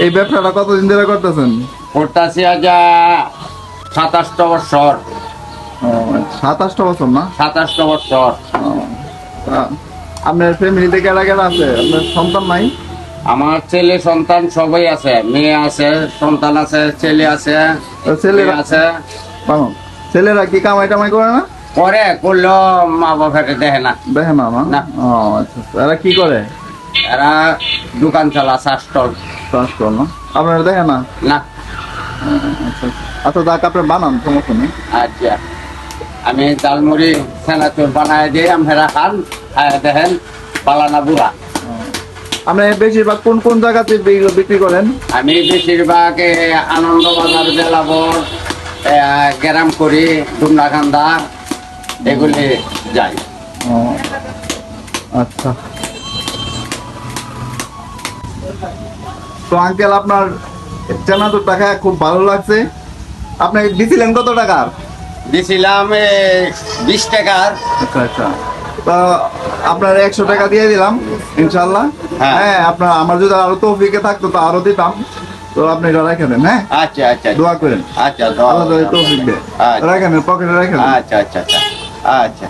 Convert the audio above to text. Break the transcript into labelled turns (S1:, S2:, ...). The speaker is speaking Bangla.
S1: এই ব্যবসাটা কতদিন ধরে করতেছেন?
S2: করতেছি আজ 27টা বছর।
S1: 27টা বছর না?
S2: 27টা বছর।
S1: আপনার ফ্যামিলিতে কেডা কেডা আছে? আপনার সন্তান নাই?
S2: আমার ছেলে সন্তান সবাই আছে, মেয়ে আছে, সন্তান আছে, ছেলে আছে,
S1: ছেলেরা
S2: আছে।
S1: ছেলেরা কি কামাই টামাই করে না?
S2: করে, করলেও মা বাবাকে দেখে না।
S1: দেখে না না?
S2: না।
S1: ও আচ্ছা, এরা কি করে?
S2: এরা দোকান চালা, চা স্টল।
S1: চাষ করে না? আপনারা দেখে না?
S2: না।
S1: আচ্ছা আচ্ছা, যাক আপনি বানান, সমস্যা নেই।
S2: আচ্ছা, আমি ডালমুড়ি সেনাচুর বানায় দিই, আমরা খান, খায় দেখেন পালানা বুড়া।
S1: আপনি বেশিরভাগ কোন কোন জায়গাতে বিক্রি করেন?
S2: আমি বেশিরভাগ আনন্দবাজার, বেলাবর, গ্রাম করি, ডুমরাকান্দা এগুলি যাই।
S1: ও আচ্ছা। তো আঙ্কেল, আপনার চানাচুর টাকা খুব ভালো লাগছে। আপনি দিছিলেন কত টাকার?
S2: দিছিলাম 20 টাকার।
S1: আচ্ছা আচ্ছা, তো আপনার 100 টাকা দিয়ে দিলাম ইনশাল্লাহ।
S2: হ্যাঁ।
S1: হ্যাঁ, আপনার আমার যদি আরো তৌফিকে থাকতো তো আরো দিতাম। তো আপনি এটা রেখে দেন, হ্যাঁ?
S2: আচ্ছা আচ্ছা
S1: দোয়া করেন
S2: আচ্ছা,
S1: আল্লাহ যদি তৌফিক দেয়।
S2: আচ্ছা
S1: রাখেন, পকেটে রেখে দেন।
S2: আচ্ছা আচ্ছা আচ্ছা আচ্ছা।